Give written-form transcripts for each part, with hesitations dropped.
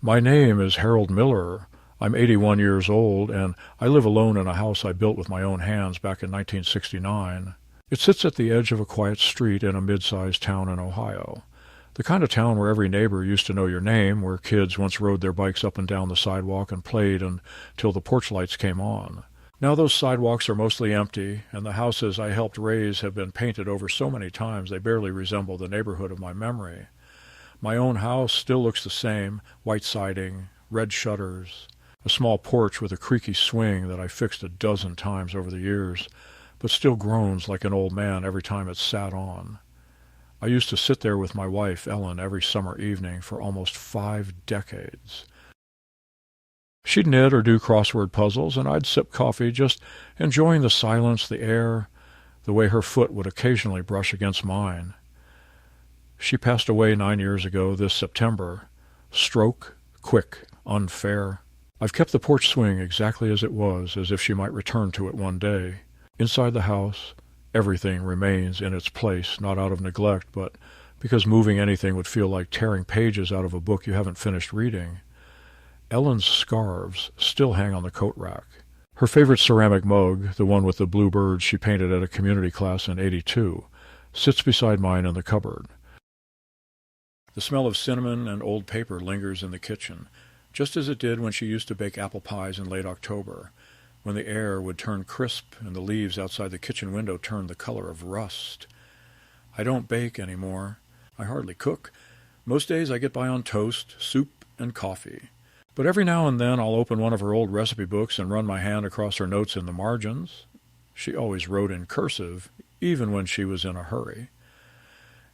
My name is Harold Miller. I'm 81 years old, and I live alone in a house I built with my own hands back in 1969. It sits at the edge of a quiet street in a mid-sized town in Ohio. The kind of town where every neighbor used to know your name, where kids once rode their bikes up and down the sidewalk and played until the porch lights came on. Now those sidewalks are mostly empty, and the houses I helped raise have been painted over so many times they barely resemble the neighborhood of my memory. My own house still looks the same, white siding, red shutters, a small porch with a creaky swing that I fixed a dozen times over the years, but still groans like an old man every time it's sat on. I used to sit there with my wife, Ellen, every summer evening for almost 5 decades. She'd knit or do crossword puzzles, and I'd sip coffee, just enjoying the silence, the air, the way her foot would occasionally brush against mine. She passed away 9 years ago this September. Stroke, quick, unfair. I've kept the porch swing exactly as it was, as if she might return to it one day. Inside the house, everything remains in its place, not out of neglect, but because moving anything would feel like tearing pages out of a book you haven't finished reading. Ellen's scarves still hang on the coat rack. Her favorite ceramic mug, the one with the blue birds she painted at a community class in '82, sits beside mine in the cupboard. The smell of cinnamon and old paper lingers in the kitchen, just as it did when she used to bake apple pies in late October, when the air would turn crisp and the leaves outside the kitchen window turned the color of rust. I don't bake anymore. I hardly cook. Most days I get by on toast, soup, and coffee. But every now and then I'll open one of her old recipe books and run my hand across her notes in the margins. She always wrote in cursive, even when she was in a hurry.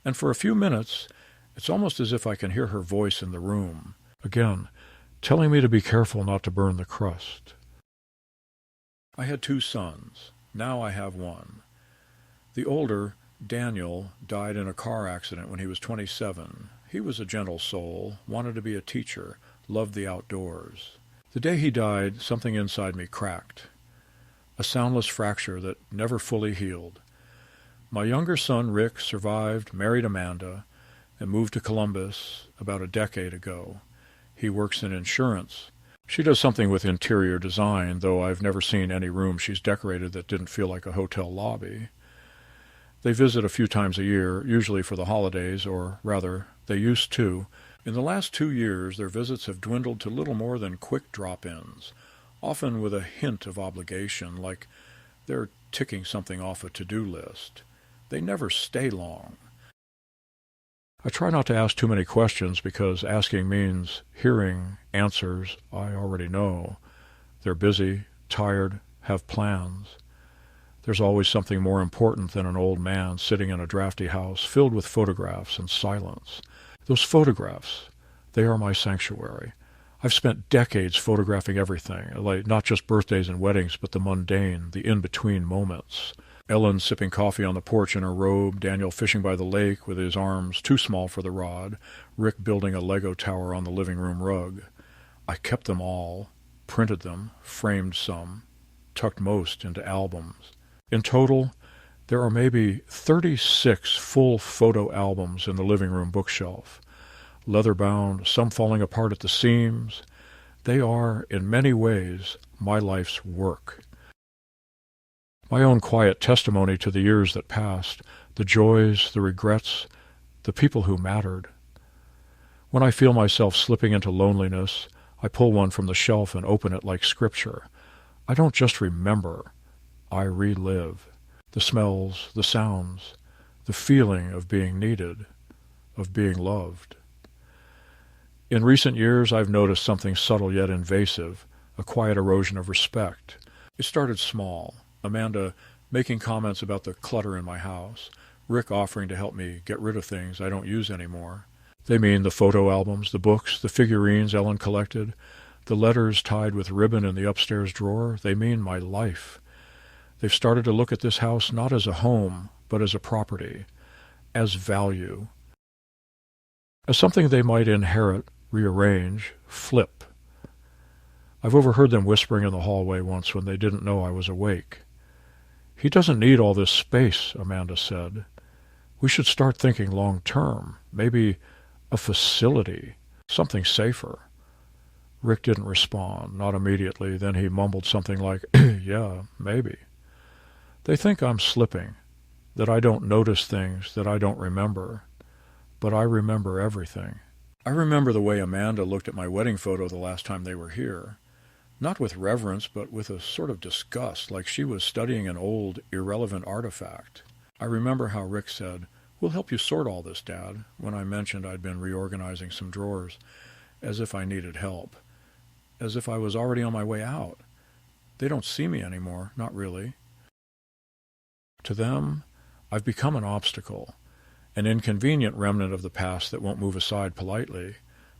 And for a few minutes, it's almost as if I can hear her voice in the room, again, telling me to be careful not to burn the crust. I had 2 sons. Now I have 1. The older, Daniel, died in a car accident when he was 27. He was a gentle soul, wanted to be a teacher, loved the outdoors. The day he died, something inside me cracked. A soundless fracture that never fully healed. My younger son, Rick, survived, married Amanda, and moved to Columbus about a decade ago. He works in insurance. She does something with interior design, though I've never seen any room she's decorated that didn't feel like a hotel lobby. They visit a few times a year, usually for the holidays, or rather, they used to. In the last 2 years, their visits have dwindled to little more than quick drop-ins, often with a hint of obligation, like they're ticking something off a to-do list. They never stay long. I try not to ask too many questions because asking means hearing answers I already know. They're busy, tired, have plans. There's always something more important than an old man sitting in a drafty house filled with photographs and silence. Those photographs, they are my sanctuary. I've spent decades photographing everything, like not just birthdays and weddings, but the mundane, the in-between moments. Ellen sipping coffee on the porch in her robe, Daniel fishing by the lake with his arms too small for the rod, Rick building a Lego tower on the living room rug. I kept them all, printed them, framed some, tucked most into albums. In total, there are maybe 36 full photo albums in the living room bookshelf. Leather-bound, some falling apart at the seams. They are, in many ways, my life's work. My own quiet testimony to the years that passed, the joys, the regrets, the people who mattered. When I feel myself slipping into loneliness, I pull one from the shelf and open it like scripture. I don't just remember, I relive. The smells, the sounds, the feeling of being needed, of being loved. In recent years, I've noticed something subtle yet invasive, a quiet erosion of respect. It started small. Amanda making comments about the clutter in my house, Rick offering to help me get rid of things I don't use anymore. They mean the photo albums, the books, the figurines Ellen collected, the letters tied with ribbon in the upstairs drawer. They mean my life. They've started to look at this house not as a home, but as a property, as value, as something they might inherit, rearrange, flip. I've overheard them whispering in the hallway once when they didn't know I was awake. "He doesn't need all this space," Amanda said. "We should start thinking long-term, maybe a facility, something safer. Rick didn't respond, not immediately. Then he mumbled something like, "Yeah, maybe." They think I'm slipping, that I don't notice things, that I don't remember. But I remember everything. I remember the way Amanda looked at my wedding photo the last time they were here. Not with reverence, but with a sort of disgust, like she was studying an old, irrelevant artifact. I remember how Rick said, "We'll help you sort all this, Dad," when I mentioned I'd been reorganizing some drawers, as if I needed help, as if I was already on my way out. They don't see me anymore, not really. To them, I've become an obstacle, an inconvenient remnant of the past that won't move aside politely,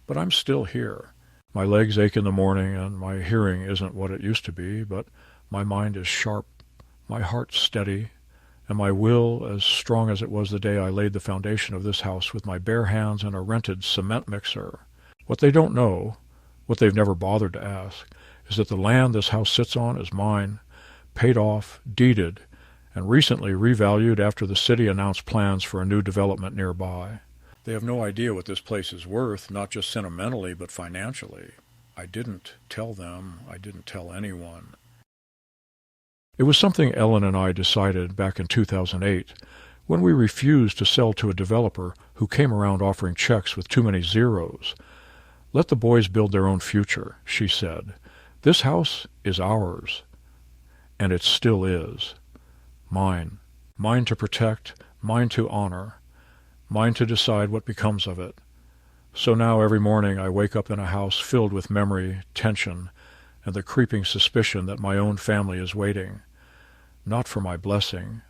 but I'm still here. My legs ache in the morning, and my hearing isn't what it used to be, but my mind is sharp, my heart steady, and my will as strong as it was the day I laid the foundation of this house with my bare hands and a rented cement mixer. What they don't know, what they've never bothered to ask, is that the land this house sits on is mine, paid off, deeded, and recently revalued after the city announced plans for a new development nearby. They have no idea what this place is worth, not just sentimentally, but financially. I didn't tell them. I didn't tell anyone. It was something Ellen and I decided back in 2008, when we refused to sell to a developer who came around offering checks with too many zeros. "Let the boys build their own future," she said. "This house is ours." And it still is. Mine. Mine to protect, mine to honor, mine to decide what becomes of it. So now every morning I wake up in a house filled with memory, tension, and the creeping suspicion that my own family is waiting, not for my blessing,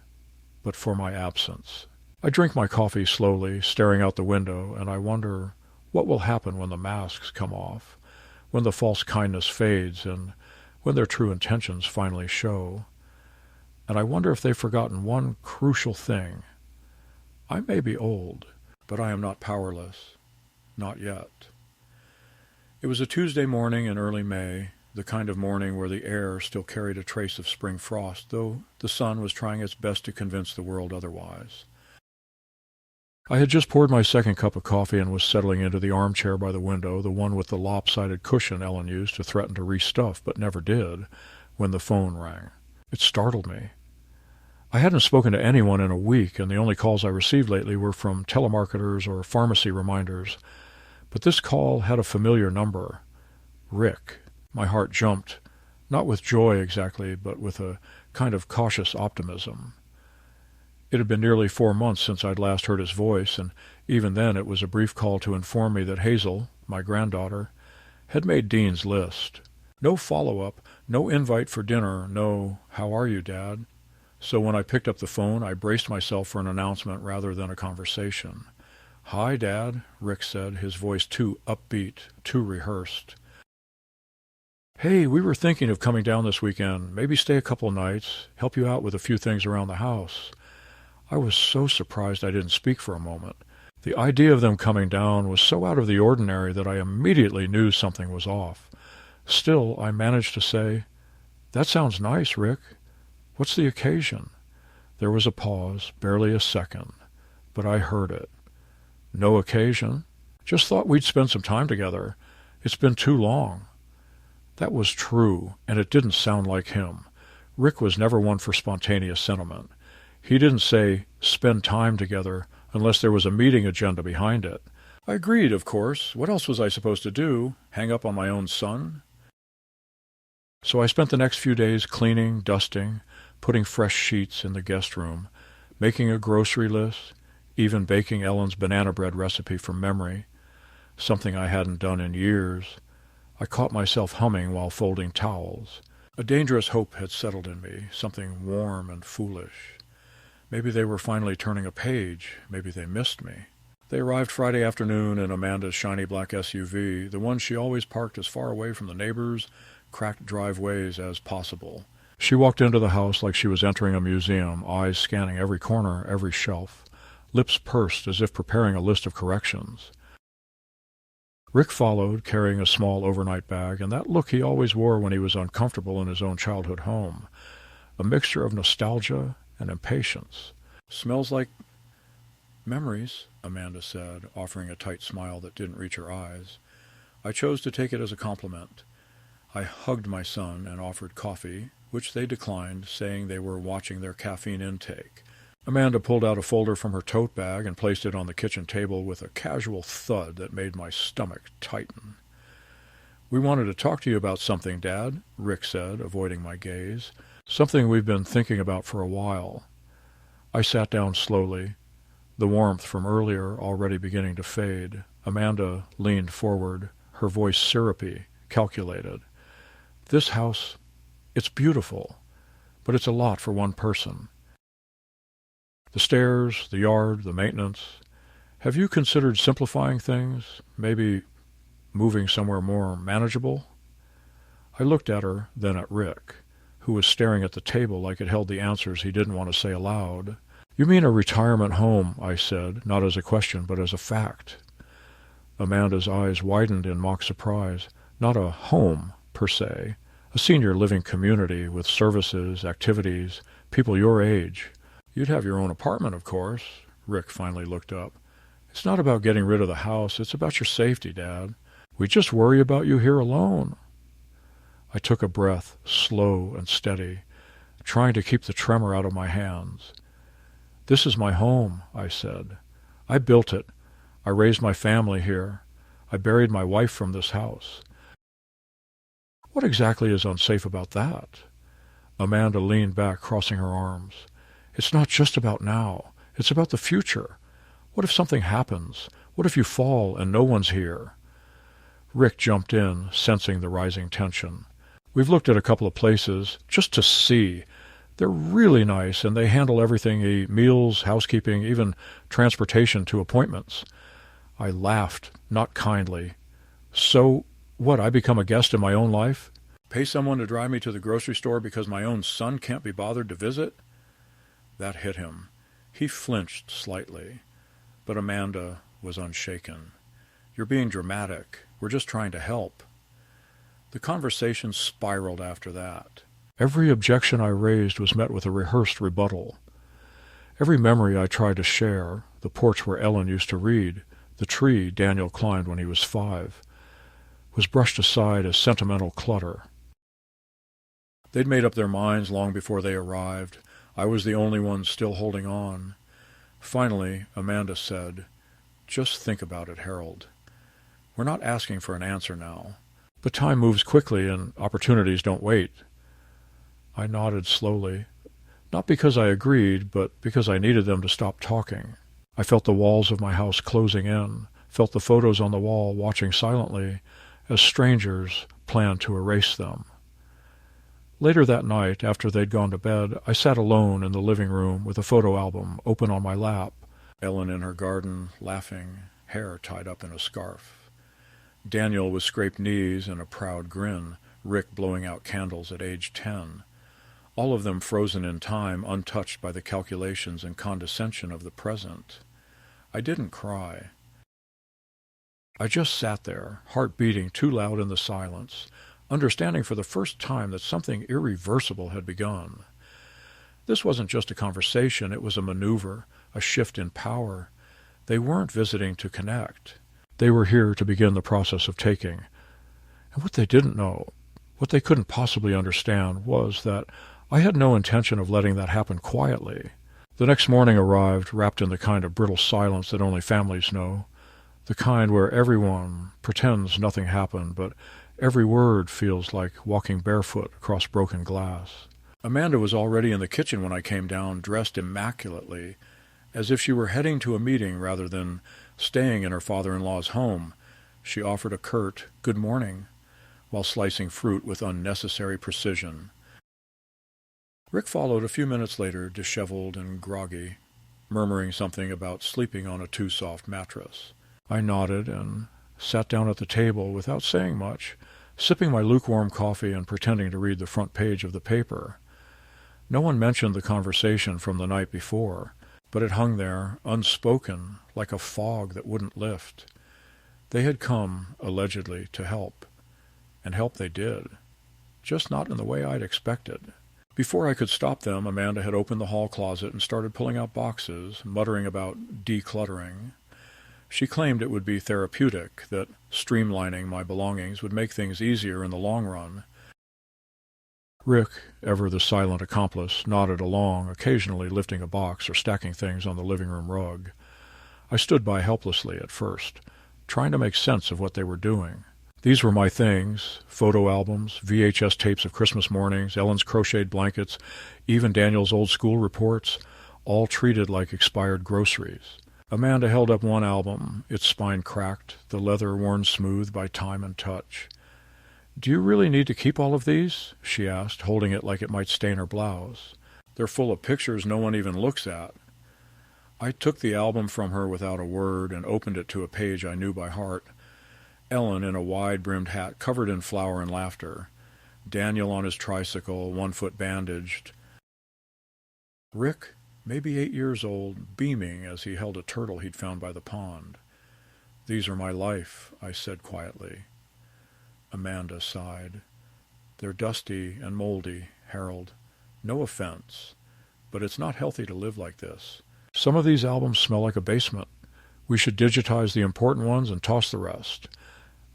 but for my absence. I drink my coffee slowly, staring out the window, and I wonder what will happen when the masks come off, when the false kindness fades, and when their true intentions finally show. And I wonder if they've forgotten one crucial thing. I may be old, but I am not powerless. Not yet. It was a Tuesday morning in early May, the kind of morning where the air still carried a trace of spring frost, though the sun was trying its best to convince the world otherwise. I had just poured my second cup of coffee and was settling into the armchair by the window, the one with the lopsided cushion Ellen used to threaten to restuff but never did, when the phone rang. It startled me. I hadn't spoken to anyone in a week, and the only calls I received lately were from telemarketers or pharmacy reminders. But this call had a familiar number. Rick. My heart jumped, not with joy exactly, but with a kind of cautious optimism. It had been nearly 4 months since I'd last heard his voice, and even then it was a brief call to inform me that Hazel, my granddaughter, had made Dean's list. No follow-up, no invite for dinner, no, "How are you, Dad?" So when I picked up the phone, I braced myself for an announcement rather than a conversation. "Hi, Dad," Rick said, his voice too upbeat, too rehearsed. "Hey, we were thinking of coming down this weekend, maybe stay a couple of nights, help you out with a few things around the house." I was so surprised I didn't speak for a moment. The idea of them coming down was so out of the ordinary that I immediately knew something was off. Still, I managed to say, "That sounds nice, Rick. What's the occasion?" There was a pause, barely a second, but I heard it. "No occasion. Just thought we'd spend some time together. It's been too long." That was true, and it didn't sound like him. Rick was never one for spontaneous sentiment. He didn't say, "spend time together," unless there was a meeting agenda behind it. I agreed, of course. What else was I supposed to do? Hang up on my own son? So I spent the next few days cleaning, dusting, putting fresh sheets in the guest room, making a grocery list, even baking Ellen's banana bread recipe from memory, something I hadn't done in years. I caught myself humming while folding towels. A dangerous hope had settled in me, something warm and foolish. Maybe they were finally turning a page. Maybe they missed me. They arrived Friday afternoon in Amanda's shiny black SUV, the one she always parked as far away from the neighbors' cracked driveways as possible. She walked into the house like she was entering a museum, eyes scanning every corner, every shelf, lips pursed as if preparing a list of corrections. Rick followed, carrying a small overnight bag, and that look he always wore when he was uncomfortable in his own childhood home, a mixture of nostalgia and impatience. "Smells like memories," Amanda said, offering a tight smile that didn't reach her eyes. I chose to take it as a compliment. I hugged my son and offered coffee, which they declined, saying they were watching their caffeine intake. Amanda pulled out a folder from her tote bag and placed it on the kitchen table with a casual thud that made my stomach tighten. "We wanted to talk to you about something, Dad," Rick said, avoiding my gaze. "Something we've been thinking about for a while." I sat down slowly, the warmth from earlier already beginning to fade. Amanda leaned forward, her voice syrupy, calculated. "This house, it's beautiful, but it's a lot for one person. The stairs, the yard, the maintenance. Have you considered simplifying things? Maybe moving somewhere more manageable?" I looked at her, then at Rick, who was staring at the table like it held the answers he didn't want to say aloud. "You mean a retirement home," I said, not as a question, but as a fact. Amanda's eyes widened in mock surprise. "Not a home, per se. A senior living community with services, activities, people your age. You'd have your own apartment, of course." Rick finally looked up. "It's not about getting rid of the house. It's about your safety, Dad. We just worry about you here alone." I took a breath, slow and steady, trying to keep the tremor out of my hands. "This is my home," I said. "I built it. I raised my family here. I buried my wife from this house." "What exactly is unsafe about that?" Amanda leaned back, crossing her arms. "It's not just about now. It's about the future. What if something happens? What if you fall and no one's here?" Rick jumped in, sensing the rising tension. "We've looked at a couple of places, just to see. They're really nice, and they handle everything, meals, housekeeping, even transportation to appointments." I laughed, not kindly. "So, what, I become a guest in my own life? Pay someone to drive me to the grocery store because my own son can't be bothered to visit?" That hit him. He flinched slightly, but Amanda was unshaken. "You're being dramatic. We're just trying to help." The conversation spiraled after that. Every objection I raised was met with a rehearsed rebuttal. Every memory I tried to share, the porch where Ellen used to read, the tree Daniel climbed when he was 5, was brushed aside as sentimental clutter. They'd made up their minds long before they arrived. I was the only one still holding on. Finally, Amanda said, "Just think about it, Harold. We're not asking for an answer now, but time moves quickly and opportunities don't wait." I nodded slowly, not because I agreed, but because I needed them to stop talking. I felt the walls of my house closing in, felt the photos on the wall watching silently as strangers planned to erase them. Later that night, after they'd gone to bed, I sat alone in the living room with a photo album open on my lap, Ellen in her garden, laughing, hair tied up in a scarf. Daniel with scraped knees and a proud grin, Rick blowing out candles at age 10. All of them frozen in time, untouched by the calculations and condescension of the present. I didn't cry. I just sat there, heart beating too loud in the silence, understanding for the first time that something irreversible had begun. This wasn't just a conversation, it was a maneuver, a shift in power. They weren't visiting to connect. They were here to begin the process of taking. And what they didn't know, what they couldn't possibly understand, was that I had no intention of letting that happen quietly. The next morning arrived, wrapped in the kind of brittle silence that only families know, the kind where everyone pretends nothing happened, but every word feels like walking barefoot across broken glass. Amanda was already in the kitchen when I came down, dressed immaculately, as if she were heading to a meeting rather than staying in her father-in-law's home. She offered a curt "good morning," while slicing fruit with unnecessary precision. Rick followed a few minutes later, disheveled and groggy, murmuring something about sleeping on a too-soft mattress. I nodded and sat down at the table without saying much, sipping my lukewarm coffee and pretending to read the front page of the paper. No one mentioned the conversation from the night before, but it hung there, unspoken, like a fog that wouldn't lift. They had come, allegedly, to help. And help they did. Just not in the way I'd expected. Before I could stop them, Amanda had opened the hall closet and started pulling out boxes, muttering about decluttering. She claimed it would be therapeutic, that streamlining my belongings would make things easier in the long run. Rick, ever the silent accomplice, nodded along, occasionally lifting a box or stacking things on the living room rug. I stood by helplessly at first, trying to make sense of what they were doing. These were my things: photo albums, VHS tapes of Christmas mornings, Ellen's crocheted blankets, even Daniel's old school reports, all treated like expired groceries. Amanda held up one album, its spine cracked, the leather worn smooth by time and touch. "Do you really need to keep all of these?" she asked, holding it like it might stain her blouse. "They're full of pictures no one even looks at." I took the album from her without a word and opened it to a page I knew by heart. Ellen in a wide-brimmed hat covered in flour and laughter. Daniel on his tricycle, one foot bandaged. Rick, maybe 8 years old, beaming as he held a turtle he'd found by the pond. "These are my life," I said quietly. Amanda sighed. "They're dusty and moldy, Harold. No offense, but it's not healthy to live like this. Some of these albums smell like a basement. We should digitize the important ones and toss the rest."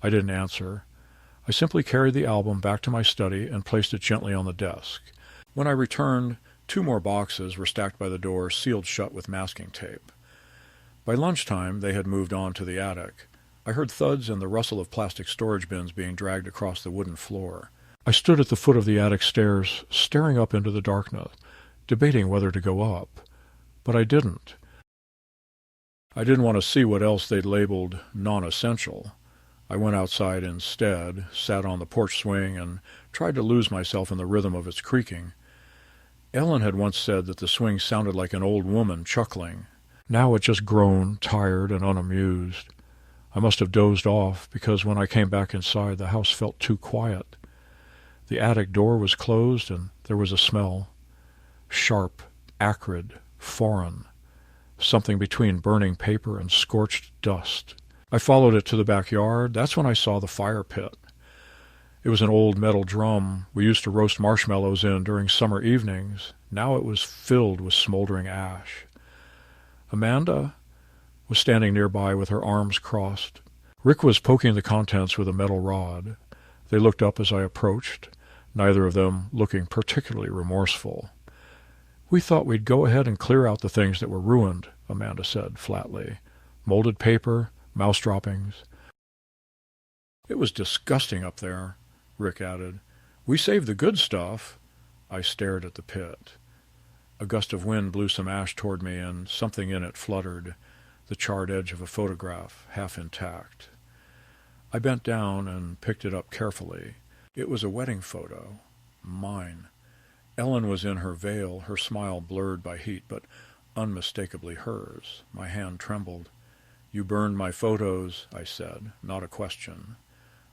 I didn't answer. I simply carried the album back to my study and placed it gently on the desk. When I returned, 2 more boxes were stacked by the door, sealed shut with masking tape. By lunchtime, they had moved on to the attic. I heard thuds and the rustle of plastic storage bins being dragged across the wooden floor. I stood at the foot of the attic stairs, staring up into the darkness, debating whether to go up. But I didn't. I didn't want to see what else they'd labeled non-essential. I went outside instead, sat on the porch swing, and tried to lose myself in the rhythm of its creaking. Ellen had once said that the swing sounded like an old woman chuckling. Now it just groaned, tired and unamused. I must have dozed off, because when I came back inside, the house felt too quiet. The attic door was closed, and there was a smell. Sharp, acrid, foreign. Something between burning paper and scorched dust. I followed it to the backyard. That's when I saw the fire pit. It was an old metal drum we used to roast marshmallows in during summer evenings. Now it was filled with smoldering ash. Amanda was standing nearby with her arms crossed. Rick was poking the contents with a metal rod. They looked up as I approached, neither of them looking particularly remorseful. "We thought we'd go ahead and clear out the things that were ruined," Amanda said flatly. "Molded paper, mouse droppings." "It was disgusting up there," Rick added. "We saved the good stuff." I stared at the pit. A gust of wind blew some ash toward me, and something in it fluttered, the charred edge of a photograph, half intact. I bent down and picked it up carefully. It was a wedding photo. Mine. Ellen was in her veil, her smile blurred by heat, but unmistakably hers. My hand trembled. "You burned my photos," I said, not a question.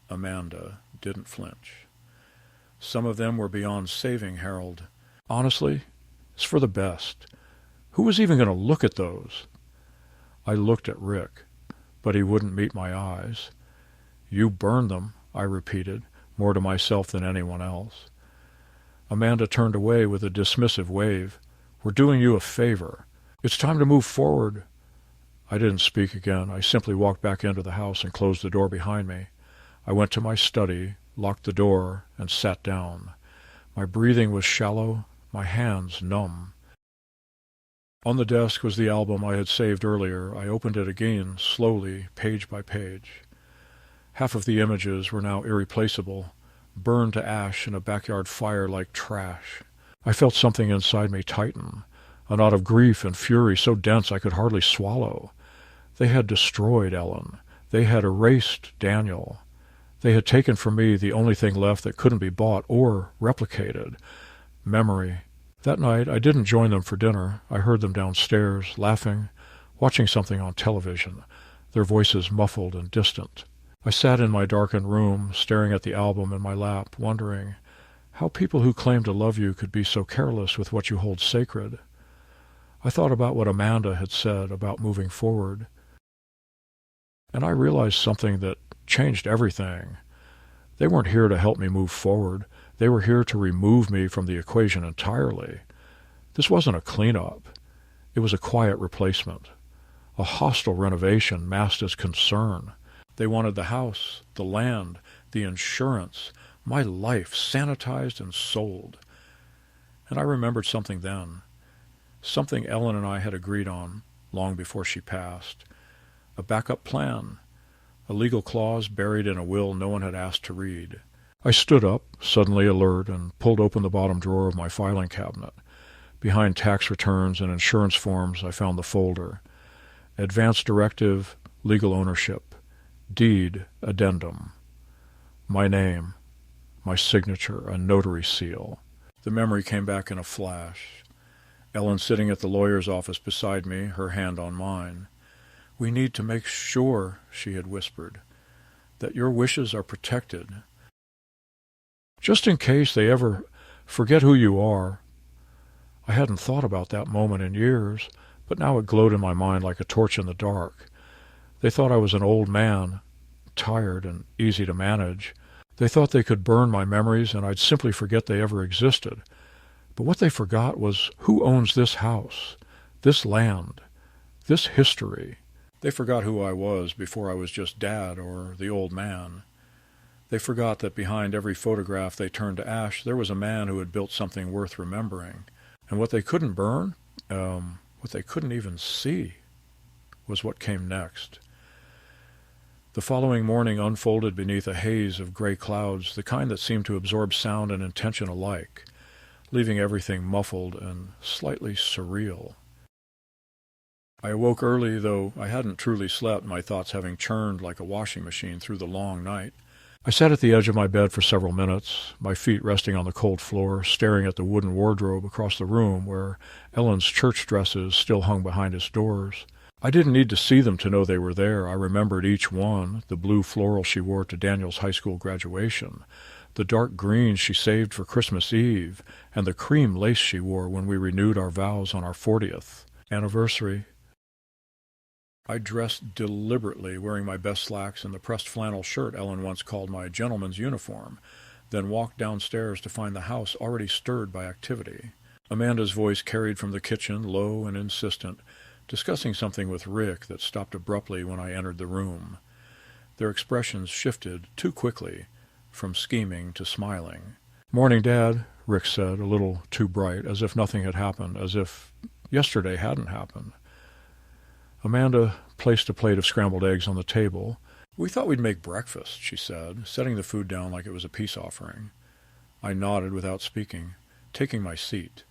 Amanda didn't flinch. "Some of them were beyond saving, Harold. Honestly, it's for the best. Who was even going to look at those?" I looked at Rick, but he wouldn't meet my eyes. "You burned them," I repeated, more to myself than anyone else. Amanda turned away with a dismissive wave. "We're doing you a favor. It's time to move forward." I didn't speak again. I simply walked back into the house and closed the door behind me. I went to my study, locked the door, and sat down. My breathing was shallow, my hands numb. On the desk was the album I had saved earlier. I opened it again, slowly, page by page. Half of the images were now irreplaceable, burned to ash in a backyard fire like trash. I felt something inside me tighten, a knot of grief and fury so dense I could hardly swallow. They had destroyed Ellen. They had erased Daniel. They had taken from me the only thing left that couldn't be bought or replicated: memory. That night I didn't join them for dinner. I heard them downstairs, laughing, watching something on television, their voices muffled and distant. I sat in my darkened room, staring at the album in my lap, wondering how people who claim to love you could be so careless with what you hold sacred. I thought about what Amanda had said about moving forward, and I realized something that changed everything. They weren't here to help me move forward. They were here to remove me from the equation entirely. This wasn't a cleanup. It was a quiet replacement. A hostile renovation masked as concern. They wanted the house, the land, the insurance, my life sanitized and sold. And I remembered something then, something Ellen and I had agreed on long before she passed. A backup plan, a legal clause buried in a will no one had asked to read. I stood up, suddenly alert, and pulled open the bottom drawer of my filing cabinet. Behind tax returns and insurance forms, I found the folder. Advance Directive, Legal Ownership, Deed, Addendum. My name, my signature, a notary seal. The memory came back in a flash. Ellen sitting at the lawyer's office beside me, her hand on mine. "We need to make sure," she had whispered, "that your wishes are protected. Just in case they ever forget who you are." I hadn't thought about that moment in years, but now it glowed in my mind like a torch in the dark. They thought I was an old man, tired and easy to manage. They thought they could burn my memories and I'd simply forget they ever existed. But what they forgot was who owns this house, this land, this history. They forgot who I was before I was just Dad or the old man. They forgot that behind every photograph they turned to ash, there was a man who had built something worth remembering. And what they couldn't burn, what they couldn't even see, was what came next. The following morning unfolded beneath a haze of gray clouds, the kind that seemed to absorb sound and intention alike, leaving everything muffled and slightly surreal. I awoke early, though I hadn't truly slept, my thoughts having churned like a washing machine through the long night. I sat at the edge of my bed for several minutes, my feet resting on the cold floor, staring at the wooden wardrobe across the room where Ellen's church dresses still hung behind its doors. I didn't need to see them to know they were there. I remembered each one, the blue floral she wore to Daniel's high school graduation, the dark green she saved for Christmas Eve, and the cream lace she wore when we renewed our vows on our 40th anniversary. I dressed deliberately, wearing my best slacks and the pressed flannel shirt Ellen once called my gentleman's uniform, then walked downstairs to find the house already stirred by activity. Amanda's voice carried from the kitchen, low and insistent, discussing something with Rick that stopped abruptly when I entered the room. Their expressions shifted too quickly, from scheming to smiling. "Morning, Dad," Rick said, a little too bright, as if nothing had happened, as if yesterday hadn't happened. Amanda placed a plate of scrambled eggs on the table. "We thought we'd make breakfast," she said, setting the food down like it was a peace offering. I nodded without speaking, taking my seat.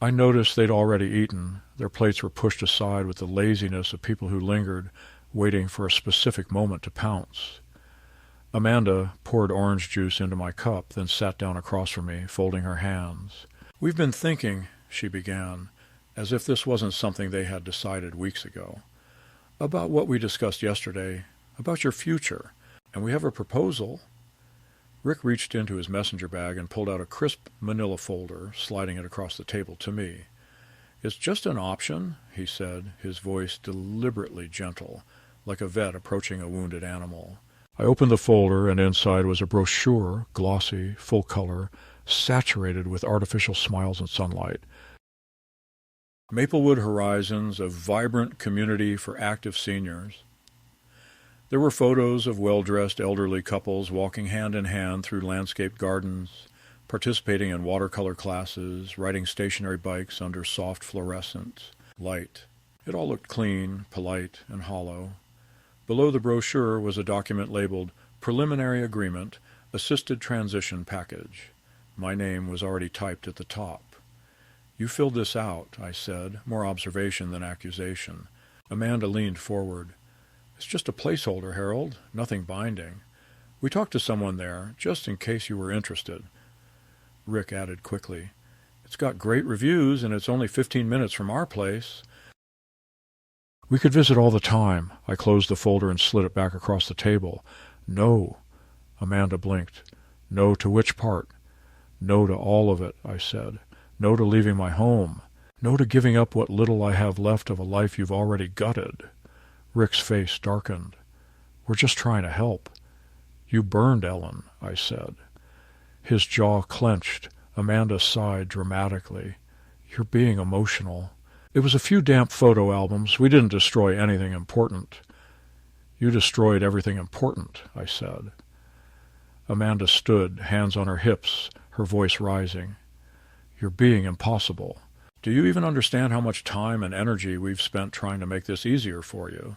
I noticed they'd already eaten. Their plates were pushed aside with the laziness of people who lingered, waiting for a specific moment to pounce. Amanda poured orange juice into my cup, then sat down across from me, folding her hands. "We've been thinking," she began, as if this wasn't something they had decided weeks ago, "about what we discussed yesterday, about your future, and we have a proposal." Rick reached into his messenger bag and pulled out a crisp manila folder, sliding it across the table to me. "It's just an option," he said, his voice deliberately gentle, like a vet approaching a wounded animal. I opened the folder, and inside was a brochure, glossy, full color, saturated with artificial smiles and sunlight. Maplewood Horizons, a vibrant community for active seniors. There were photos of well-dressed elderly couples walking hand in hand through landscaped gardens, participating in watercolor classes, riding stationary bikes under soft fluorescent light. It all looked clean, polite, and hollow. Below the brochure was a document labeled Preliminary Agreement, Assisted Transition Package. My name was already typed at the top. "You filled this out," I said, more observation than accusation. Amanda leaned forward. "It's just a placeholder, Harold, nothing binding. We talked to someone there, just in case you were interested." Rick added quickly, "It's got great reviews, and it's only 15 minutes from our place." "We could visit all the time." I closed the folder and slid it back across the table. "No." Amanda blinked. "No to which part?" "No to all of it," I said. "No to leaving my home. No to giving up what little I have left of a life you've already gutted." Rick's face darkened. "We're just trying to help." "You burned Ellen," I said. His jaw clenched. Amanda sighed dramatically. "You're being emotional." "It was a few damp photo albums. We didn't destroy anything important." "You destroyed everything important," I said. Amanda stood, hands on her hips, her voice rising. "You're being impossible. Do you even understand how much time and energy we've spent trying to make this easier for you?"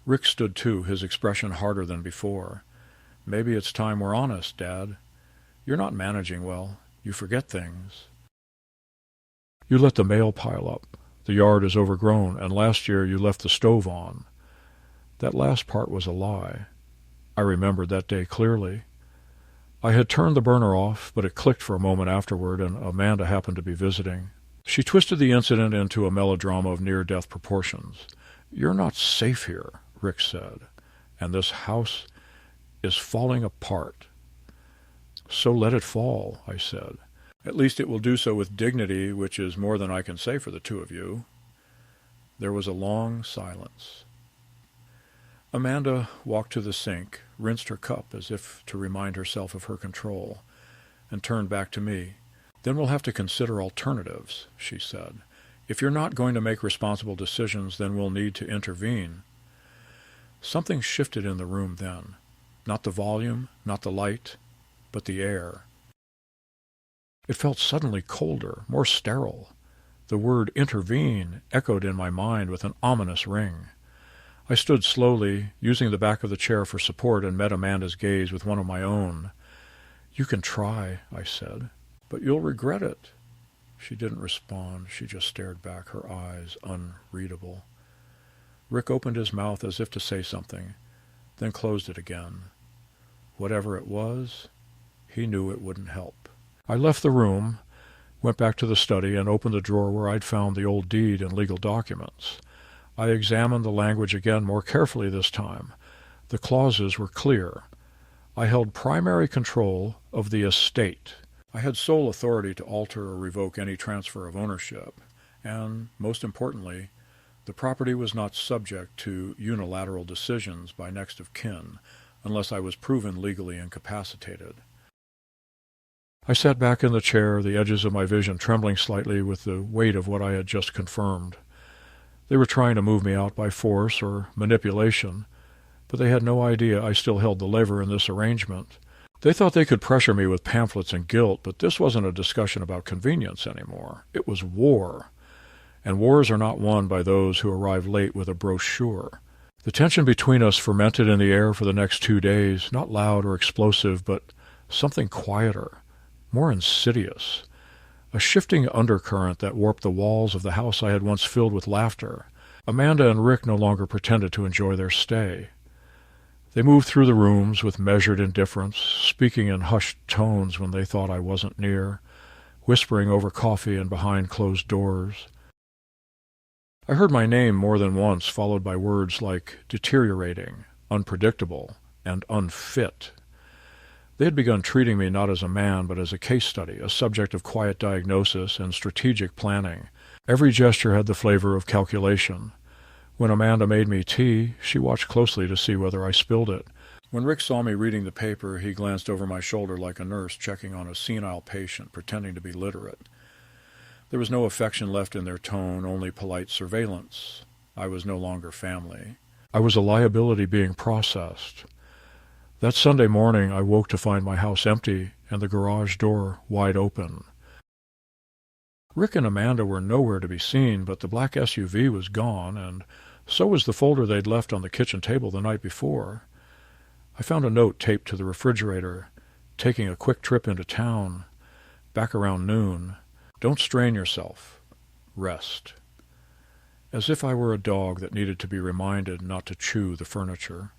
Rick stood too, his expression harder than before. "Maybe it's time we're honest, Dad. You're not managing well. You forget things. You let the mail pile up. The yard is overgrown, and last year you left the stove on." That last part was a lie. I remembered that day clearly. I had turned the burner off, but it clicked for a moment afterward, and Amanda happened to be visiting. She twisted the incident into a melodrama of near-death proportions. "You're not safe here," Rick said, "and this house is falling apart." "So let it fall," I said. "At least it will do so with dignity, which is more than I can say for the two of you." There was a long silence. Amanda walked to the sink, rinsed her cup as if to remind herself of her control, and turned back to me. "Then we'll have to consider alternatives," she said. "If you're not going to make responsible decisions, then we'll need to intervene." Something shifted in the room then. Not the volume, not the light, but the air. It felt suddenly colder, more sterile. The word intervene echoed in my mind with an ominous ring. I stood slowly, using the back of the chair for support, and met Amanda's gaze with one of my own. "You can try," I said, "but you'll regret it." She didn't respond. She just stared back, her eyes unreadable. Rick opened his mouth as if to say something, then closed it again. Whatever it was, he knew it wouldn't help. I left the room, went back to the study, and opened the drawer where I'd found the old deed and legal documents. I examined the language again more carefully this time. The clauses were clear. I held primary control of the estate. I had sole authority to alter or revoke any transfer of ownership, and, most importantly, the property was not subject to unilateral decisions by next of kin, unless I was proven legally incapacitated. I sat back in the chair, the edges of my vision trembling slightly with the weight of what I had just confirmed. They were trying to move me out by force or manipulation, but they had no idea I still held the lever in this arrangement. They thought they could pressure me with pamphlets and guilt, but this wasn't a discussion about convenience anymore. It was war, and wars are not won by those who arrive late with a brochure. The tension between us fermented in the air for the next 2 days, not loud or explosive, but something quieter, more insidious. A shifting undercurrent that warped the walls of the house I had once filled with laughter. Amanda and Rick no longer pretended to enjoy their stay. They moved through the rooms with measured indifference, speaking in hushed tones when they thought I wasn't near, whispering over coffee and behind closed doors. I heard my name more than once, followed by words like deteriorating, unpredictable, and unfit. They had begun treating me not as a man, but as a case study, a subject of quiet diagnosis and strategic planning. Every gesture had the flavor of calculation. When Amanda made me tea, she watched closely to see whether I spilled it. When Rick saw me reading the paper, he glanced over my shoulder like a nurse checking on a senile patient, pretending to be literate. There was no affection left in their tone, only polite surveillance. I was no longer family. I was a liability being processed. That Sunday morning, I woke to find my house empty and the garage door wide open. Rick and Amanda were nowhere to be seen, but the black SUV was gone, and so was the folder they'd left on the kitchen table the night before. I found a note taped to the refrigerator, taking a quick trip into town, back around noon. Don't strain yourself. Rest. As if I were a dog that needed to be reminded not to chew the furniture.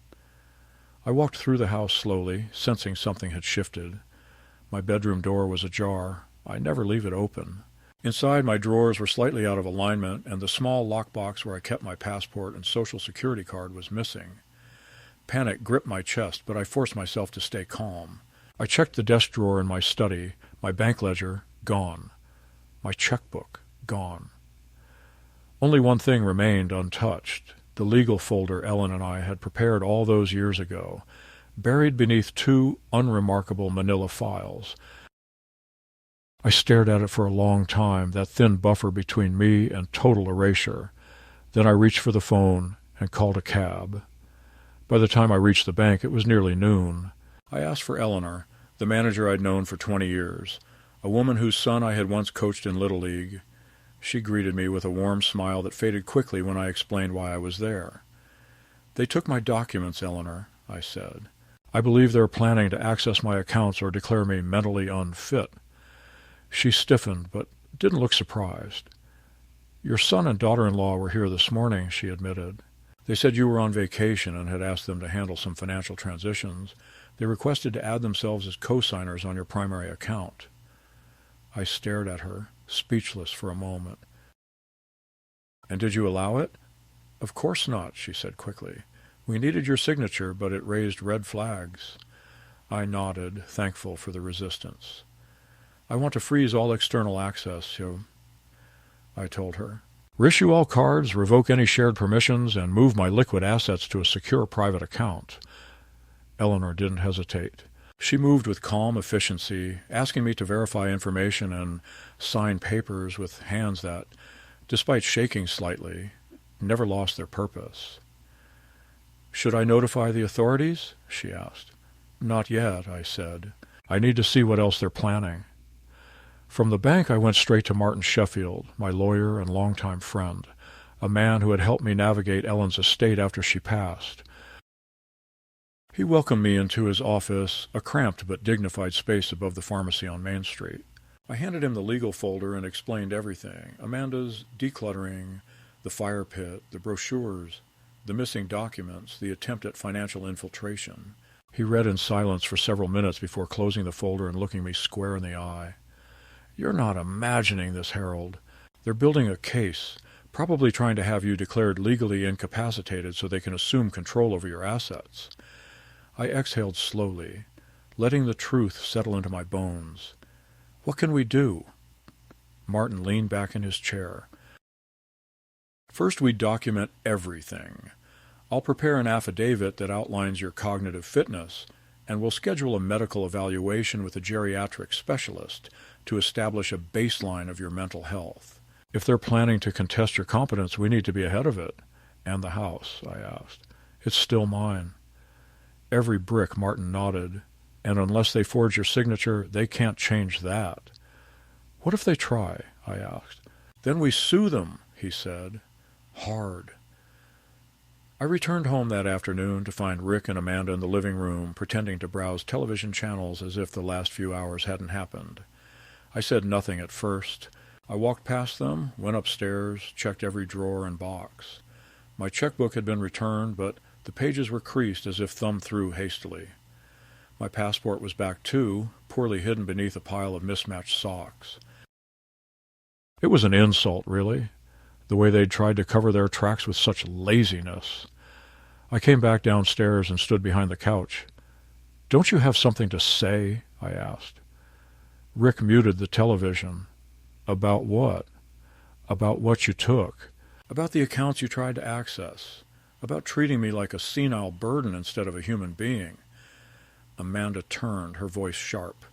I walked through the house slowly, sensing something had shifted. My bedroom door was ajar. I never leave it open. Inside, my drawers were slightly out of alignment, and the small lockbox where I kept my passport and social security card was missing. Panic gripped my chest, but I forced myself to stay calm. I checked the desk drawer in my study. My bank ledger, gone. My checkbook, gone. Only one thing remained untouched. The legal folder Ellen and I had prepared all those years ago, buried beneath 2 unremarkable manila files. I stared at it for a long time, that thin buffer between me and total erasure. Then I reached for the phone and called a cab. By the time I reached the bank, it was nearly noon. I asked for Eleanor, the manager I'd known for 20 years, a woman whose son I had once coached in Little League. She greeted me with a warm smile that faded quickly when I explained why I was there. "They took my documents, Eleanor," I said. "I believe they're planning to access my accounts or declare me mentally unfit." She stiffened, but didn't look surprised. "Your son and daughter-in-law were here this morning," she admitted. "They said you were on vacation and had asked them to handle some financial transitions. They requested to add themselves as co-signers on your primary account." I stared at her, speechless for a moment. "And did you allow it?" "Of course not," she said quickly. "We needed your signature, but it raised red flags." I nodded, thankful for the resistance. "I want to freeze all external access, I told her. "Reissue all cards, revoke any shared permissions, and move my liquid assets to a secure private account." Eleanor didn't hesitate. She moved with calm efficiency, asking me to verify information and sign papers with hands that, despite shaking slightly, never lost their purpose. "Should I notify the authorities?" she asked. "Not yet," I said. "I need to see what else they're planning." From the bank I went straight to Martin Sheffield, my lawyer and longtime friend, a man who had helped me navigate Ellen's estate after she passed. He welcomed me into his office, a cramped but dignified space above the pharmacy on Main Street. I handed him the legal folder and explained everything: Amanda's decluttering, the fire pit, the brochures, the missing documents, the attempt at financial infiltration. He read in silence for several minutes before closing the folder and looking me square in the eye. "You're not imagining this, Harold. They're building a case, probably trying to have you declared legally incapacitated so they can assume control over your assets." I exhaled slowly, letting the truth settle into my bones. "What can we do?" Martin leaned back in his chair. "First, we document everything. I'll prepare an affidavit that outlines your cognitive fitness, and we'll schedule a medical evaluation with a geriatric specialist to establish a baseline of your mental health. If they're planning to contest your competence, we need to be ahead of it." "And the house?" I asked. "It's still mine." "Every brick," Martin nodded. "And unless they forge your signature, they can't change that." "What if they try?" I asked. "Then we sue them," he said. Hard. I returned home that afternoon to find Rick and Amanda in the living room, pretending to browse television channels as if the last few hours hadn't happened. I said nothing at first. I walked past them, went upstairs, checked every drawer and box. My checkbook had been returned, but the pages were creased as if thumbed through hastily. My passport was back too, poorly hidden beneath a pile of mismatched socks. It was an insult, really, the way they'd tried to cover their tracks with such laziness. I came back downstairs and stood behind the couch. "Don't you have something to say?" I asked. Rick muted the television. "About what?" "About what you took. About the accounts you tried to access. About treating me like a senile burden instead of a human being." Amanda turned, her voice sharp.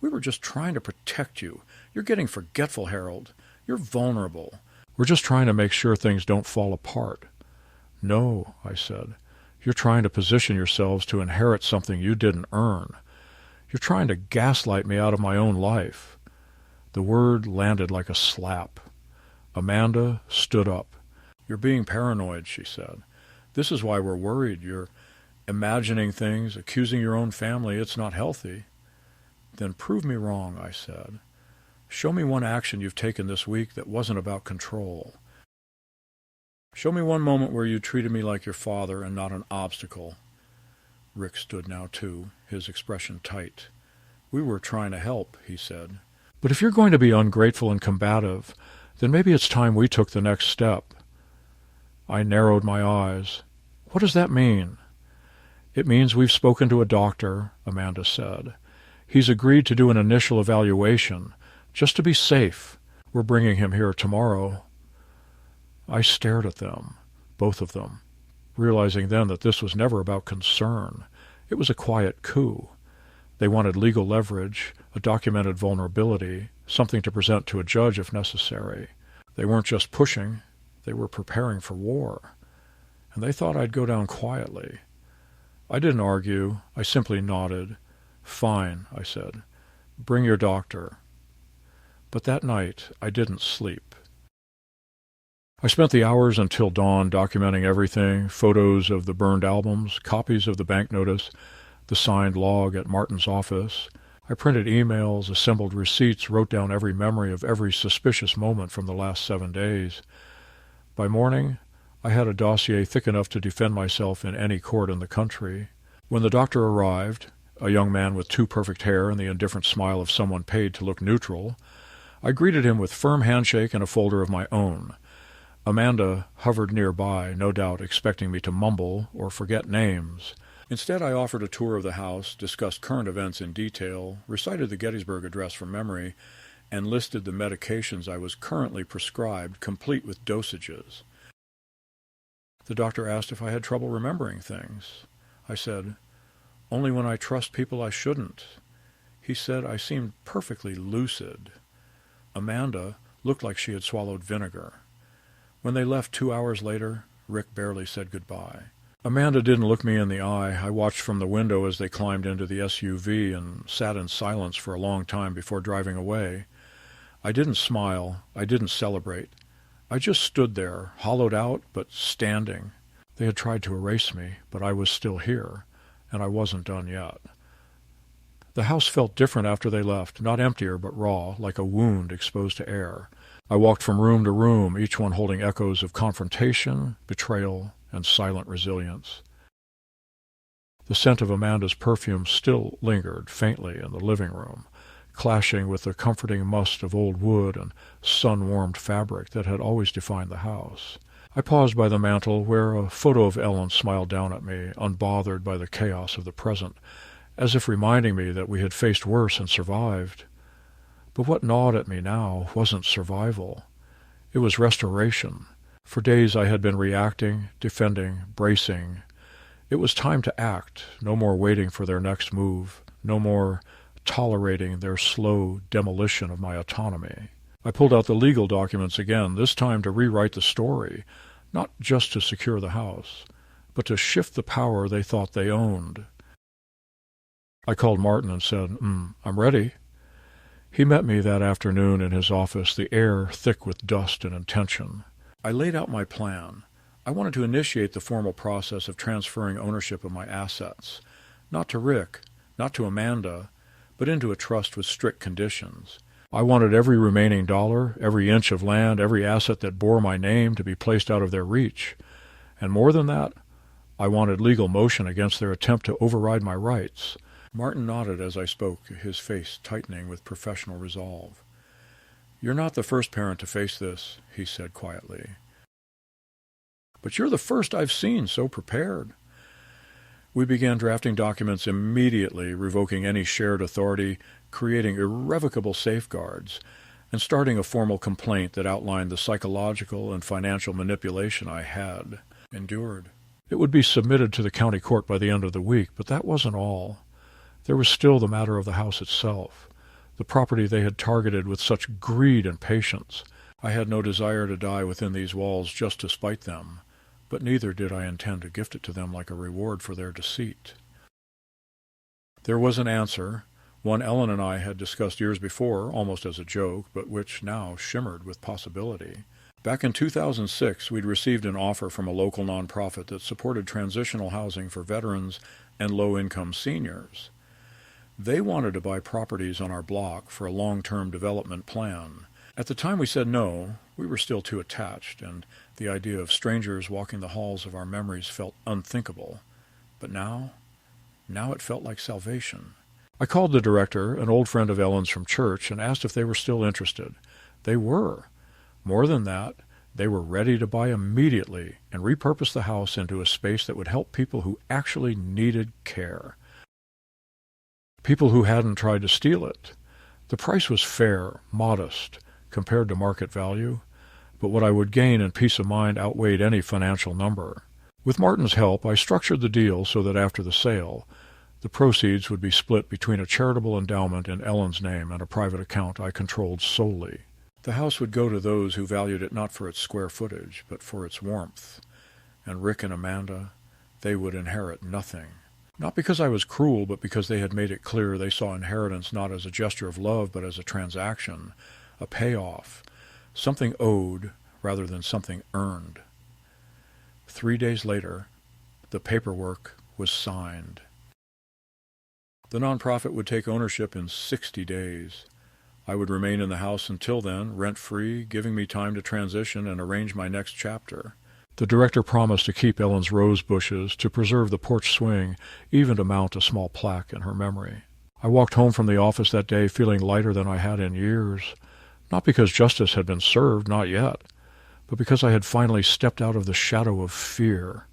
"We were just trying to protect you. You're getting forgetful, Harold. You're vulnerable. We're just trying to make sure things don't fall apart." "No," I said. "You're trying to position yourselves to inherit something you didn't earn. You're trying to gaslight me out of my own life." The word landed like a slap. Amanda stood up. "You're being paranoid," she said. "This is why we're worried. You're imagining things, accusing your own family. It's not healthy." "Then prove me wrong," I said. "Show me one action you've taken this week that wasn't about control. Show me one moment where you treated me like your father and not an obstacle." Rick stood now too, his expression tight. "We were trying to help," he said. "But if you're going to be ungrateful and combative, then maybe it's time we took the next step." I narrowed my eyes. "What does that mean?" "It means we've spoken to a doctor," Amanda said. "He's agreed to do an initial evaluation, just to be safe. We're bringing him here tomorrow." I stared at them, both of them, realizing then that this was never about concern. It was a quiet coup. They wanted legal leverage, a documented vulnerability, something to present to a judge if necessary. They weren't just pushing, they were preparing for war. And they thought I'd go down quietly. I didn't argue. I simply nodded. "Fine," I said. "Bring your doctor." But that night I didn't sleep. I spent the hours until dawn documenting everything, photos of the burned albums, copies of the bank notice, the signed log at Martin's office. I printed emails, assembled receipts, wrote down every memory of every suspicious moment from the last 7 days. By morning, I had a dossier thick enough to defend myself in any court in the country. When the doctor arrived, a young man with too perfect hair and the indifferent smile of someone paid to look neutral, I greeted him with firm handshake and a folder of my own. Amanda hovered nearby, no doubt expecting me to mumble or forget names. Instead, I offered a tour of the house, discussed current events in detail, recited the Gettysburg Address from memory, and listed the medications I was currently prescribed, complete with dosages. The doctor asked if I had trouble remembering things. I said, "Only when I trust people I shouldn't." He said I seemed perfectly lucid. Amanda looked like she had swallowed vinegar. When they left 2 hours later, Rick barely said goodbye. Amanda didn't look me in the eye. I watched from the window as they climbed into the SUV and sat in silence for a long time before driving away. I didn't smile. I didn't celebrate. I just stood there, hollowed out, but standing. They had tried to erase me, but I was still here, and I wasn't done yet. The house felt different after they left, not emptier but raw, like a wound exposed to air. I walked from room to room, each one holding echoes of confrontation, betrayal, and silent resilience. The scent of Amanda's perfume still lingered faintly in the living room, clashing with the comforting must of old wood and sun-warmed fabric that had always defined the house. I paused by the mantel where a photo of Ellen smiled down at me, unbothered by the chaos of the present, as if reminding me that we had faced worse and survived. But what gnawed at me now wasn't survival. It was restoration. For days I had been reacting, defending, bracing. It was time to act, no more waiting for their next move, no more tolerating their slow demolition of my autonomy. I pulled out the legal documents again, this time to rewrite the story, not just to secure the house, but to shift the power they thought they owned. I called Martin and said, I'm ready." He met me that afternoon in his office, the air thick with dust and intention. I laid out my plan. I wanted to initiate the formal process of transferring ownership of my assets, not to Rick, not to Amanda, but into a trust with strict conditions. I wanted every remaining dollar, every inch of land, every asset that bore my name to be placed out of their reach. And more than that, I wanted legal motion against their attempt to override my rights. Martin nodded as I spoke, his face tightening with professional resolve. "You're not the first parent to face this," he said quietly. "But you're the first I've seen so prepared." We began drafting documents immediately, revoking any shared authority, creating irrevocable safeguards, and starting a formal complaint that outlined the psychological and financial manipulation I had endured. It would be submitted to the county court by the end of the week, but that wasn't all. There was still the matter of the house itself, the property they had targeted with such greed and patience. I had no desire to die within these walls just to spite them, but neither did I intend to gift it to them like a reward for their deceit. There was an answer, one Ellen and I had discussed years before, almost as a joke, but which now shimmered with possibility. Back in 2006, we'd received an offer from a local nonprofit that supported transitional housing for veterans and low-income seniors. They wanted to buy properties on our block for a long-term development plan. At the time we said no. We were still too attached, and the idea of strangers walking the halls of our memories felt unthinkable. But now it felt like salvation. I called the director, an old friend of Ellen's from church, and asked if they were still interested. They were. More than that, they were ready to buy immediately and repurpose the house into a space that would help people who actually needed care. People who hadn't tried to steal it. The price was fair, modest, compared to market value, but what I would gain in peace of mind outweighed any financial number. With Martin's help, I structured the deal so that after the sale, The proceeds would be split between a charitable endowment in Ellen's name and a private account I controlled solely. The house would go to those who valued it not for its square footage, but for its warmth. And Rick and Amanda, they would inherit nothing. Not because I was cruel, but because they had made it clear they saw inheritance not as a gesture of love, but as a transaction, a payoff, something owed rather than something earned. 3 days later, the paperwork was signed. The nonprofit would take ownership in 60 days. I would remain in the house until then, rent-free, giving me time to transition and arrange my next chapter. The director promised to keep Ellen's rose bushes, to preserve the porch swing, even to mount a small plaque in her memory. I walked home from the office that day feeling lighter than I had in years, not because justice had been served, not yet, but because I had finally stepped out of the shadow of fear.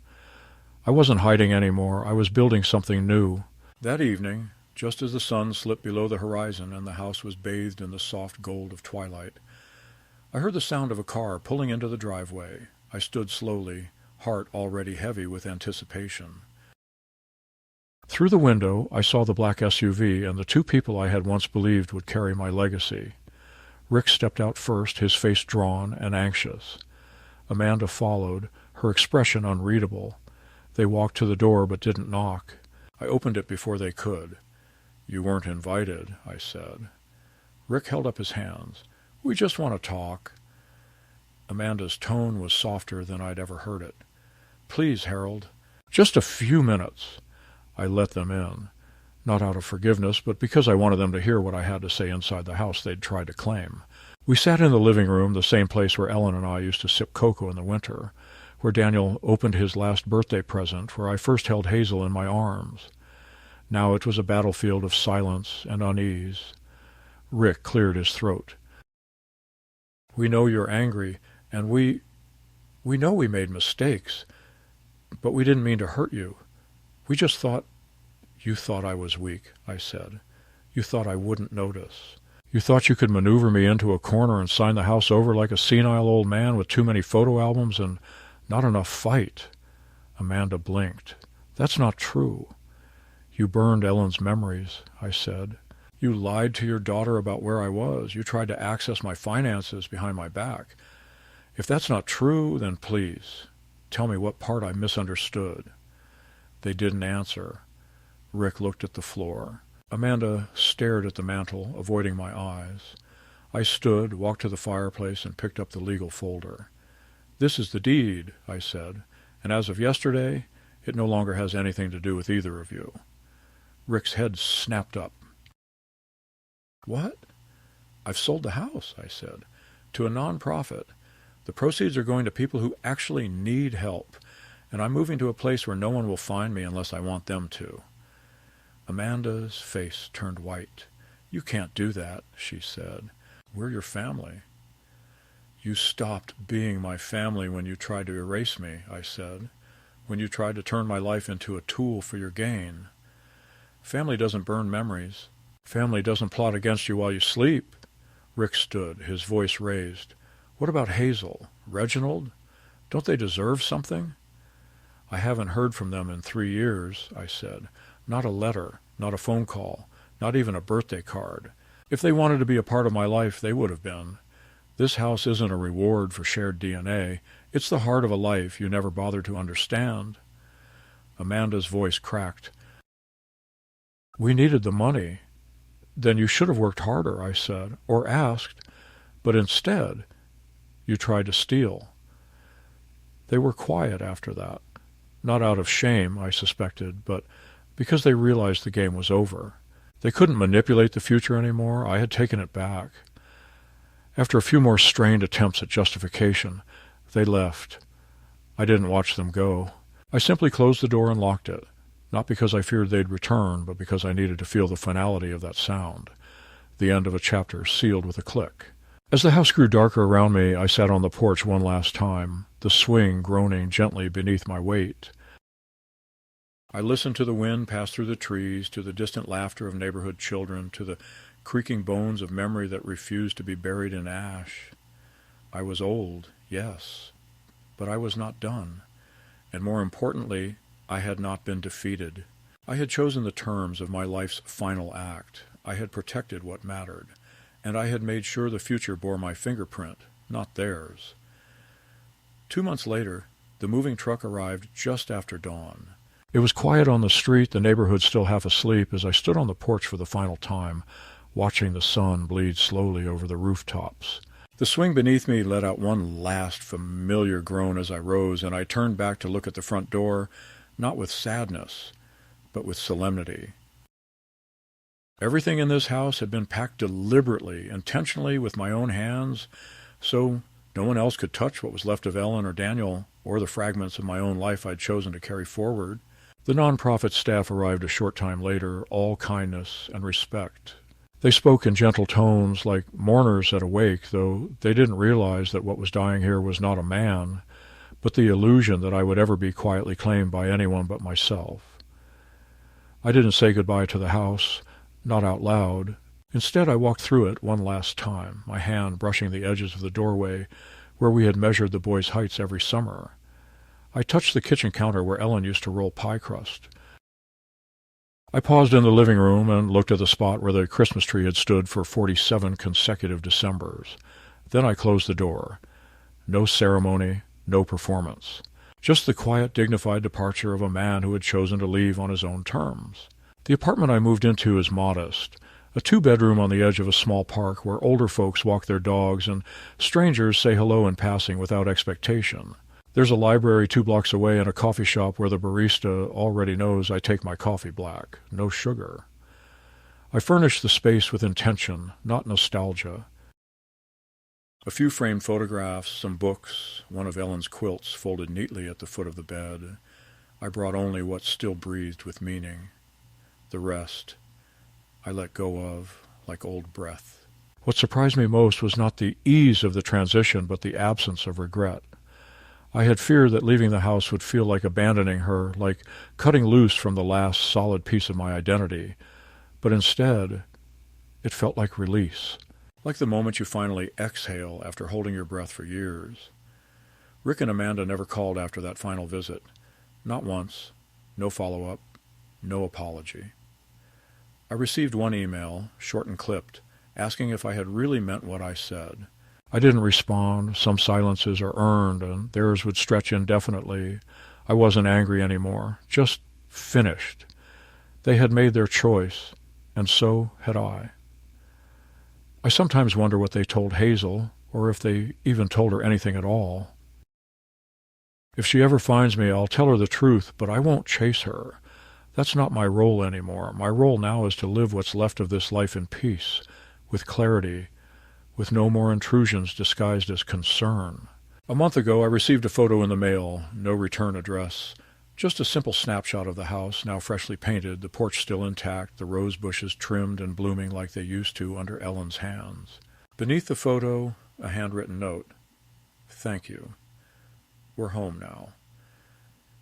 I wasn't hiding anymore. I was building something new. That evening, just as the sun slipped below the horizon and the house was bathed in the soft gold of twilight, I heard the sound of a car pulling into the driveway. I stood slowly, heart already heavy with anticipation. Through the window, I saw the black SUV and the two people I had once believed would carry my legacy. Rick stepped out first, his face drawn and anxious. Amanda followed, her expression unreadable. They walked to the door but didn't knock. I opened it before they could. "You weren't invited," I said. Rick held up his hands. "We just want to talk." Amanda's tone was softer than I'd ever heard it. "Please, Harold, just a few minutes." I let them in, not out of forgiveness, but because I wanted them to hear what I had to say inside the house they'd tried to claim. We sat in the living room, the same place where Ellen and I used to sip cocoa in the winter, where Daniel opened his last birthday present, where I first held Hazel in my arms. Now it was a battlefield of silence and unease. Rick cleared his throat. "We know you're angry, and we know we made mistakes, but we didn't mean to hurt you. We just thought—" "You thought I was weak," I said. "You thought I wouldn't notice. You thought you could maneuver me into a corner and sign the house over like a senile old man with too many photo albums and not enough fight." Amanda blinked. "That's not true." "You burned Ellen's memories," I said. "You lied to your daughter about where I was. You tried to access my finances behind my back. If that's not true, then please, tell me what part I misunderstood." They didn't answer. Rick looked at the floor. Amanda stared at the mantel, avoiding my eyes. I stood, walked to the fireplace, and picked up the legal folder. "This is the deed," I said, "and as of yesterday, it no longer has anything to do with either of you." Rick's head snapped up. "What?" "I've sold the house," I said, "to a nonprofit. The proceeds are going to people who actually need help, and I'm moving to a place where no one will find me unless I want them to." Amanda's face turned white. "You can't do that," she said. "We're your family." "You stopped being my family when you tried to erase me," I said, "when you tried to turn my life into a tool for your gain. Family doesn't burn memories. Family doesn't plot against you while you sleep." Rick stood, his voice raised. "What about Hazel? Reginald? Don't they deserve something?" "I haven't heard from them in 3 years," I said. "Not a letter, not a phone call, not even a birthday card. If they wanted to be a part of my life, they would have been. This house isn't a reward for shared DNA. It's the heart of a life you never bothered to understand." Amanda's voice cracked. "We needed the money." "Then you should have worked harder," I said, "or asked. But instead, you tried to steal." They were quiet after that. Not out of shame, I suspected, but because they realized the game was over. They couldn't manipulate the future anymore. I had taken it back. After a few more strained attempts at justification, they left. I didn't watch them go. I simply closed the door and locked it, not because I feared they'd return, but because I needed to feel the finality of that sound, the end of a chapter sealed with a click. As the house grew darker around me, I sat on the porch one last time, the swing groaning gently beneath my weight. I listened to the wind pass through the trees, to the distant laughter of neighborhood children, to the creaking bones of memory that refused to be buried in ash. I was old, yes, but I was not done. And more importantly, I had not been defeated. I had chosen the terms of my life's final act. I had protected what mattered, and I had made sure the future bore my fingerprint, not theirs. 2 months later, the moving truck arrived just after dawn. It was quiet on the street, the neighborhood still half asleep, as I stood on the porch for the final time, watching the sun bleed slowly over the rooftops. The swing beneath me let out one last familiar groan as I rose, and I turned back to look at the front door, not with sadness, but with solemnity. Everything in this house had been packed deliberately, intentionally, with my own hands, so no one else could touch what was left of Ellen or Daniel, or the fragments of my own life I'd chosen to carry forward. The nonprofit staff arrived a short time later, all kindness and respect. They spoke in gentle tones, like mourners at a wake, though they didn't realize that what was dying here was not a man, but the illusion that I would ever be quietly claimed by anyone but myself. I didn't say goodbye to the house, not out loud. Instead, I walked through it one last time, my hand brushing the edges of the doorway where we had measured the boys' heights every summer. I touched the kitchen counter where Ellen used to roll pie crust. I paused in the living room and looked at the spot where the Christmas tree had stood for 47 consecutive Decembers. Then I closed the door. No ceremony, no performance. Just the quiet, dignified departure of a man who had chosen to leave on his own terms. The apartment I moved into is modest, a 2-bedroom on the edge of a small park where older folks walk their dogs and strangers say hello in passing without expectation. There's a library 2 blocks away and a coffee shop where the barista already knows I take my coffee black, no sugar. I furnished the space with intention, not nostalgia. A few framed photographs, some books, one of Ellen's quilts folded neatly at the foot of the bed. I brought only what still breathed with meaning. The rest I let go of like old breath. What surprised me most was not the ease of the transition, but the absence of regret. I had feared that leaving the house would feel like abandoning her, like cutting loose from the last solid piece of my identity. But instead, it felt like release, like the moment you finally exhale after holding your breath for years. Rick and Amanda never called after that final visit. Not once, no follow-up, no apology. I received one email, short and clipped, asking if I had really meant what I said. I didn't respond. Some silences are earned, and theirs would stretch indefinitely. I wasn't angry anymore, just finished. They had made their choice, and so had I. I sometimes wonder what they told Hazel, or if they even told her anything at all. If she ever finds me, I'll tell her the truth, but I won't chase her. That's not my role anymore. My role now is to live what's left of this life in peace, with clarity, with no more intrusions disguised as concern. A month ago, I received a photo in the mail, no return address. Just a simple snapshot of the house, now freshly painted, the porch still intact, the rose bushes trimmed and blooming like they used to under Ellen's hands. Beneath the photo, a handwritten note. Thank you. We're home now.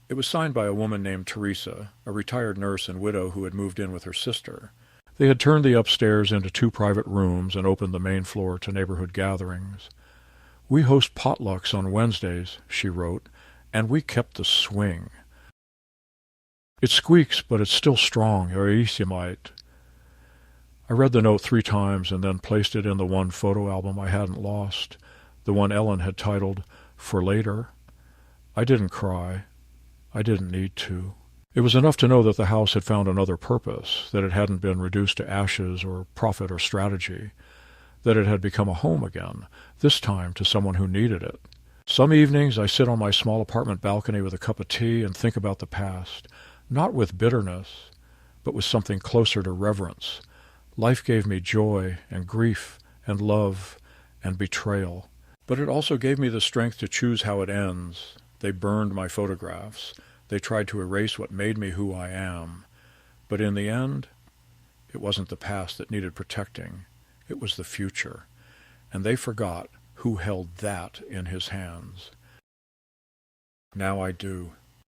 It was signed by a woman named Teresa, a retired nurse and widow who had moved in with her sister. They had turned the upstairs into 2 private rooms and opened the main floor to neighborhood gatherings. We host potlucks on Wednesdays, she wrote, and we kept the swing. It squeaks, but it's still strong, Yosemite. I read the note 3 times and then placed it in the one photo album I hadn't lost, the one Ellen had titled, For Later. I didn't cry. I didn't need to. It was enough to know that the house had found another purpose, that it hadn't been reduced to ashes or profit or strategy, that it had become a home again, this time to someone who needed it. Some evenings I sit on my small apartment balcony with a cup of tea and think about the past, not with bitterness, but with something closer to reverence. Life gave me joy and grief and love and betrayal, but it also gave me the strength to choose how it ends. They burned my photographs. They tried to erase what made me who I am. But in the end, it wasn't the past that needed protecting. It was the future. And they forgot who held that in his hands. Now I do.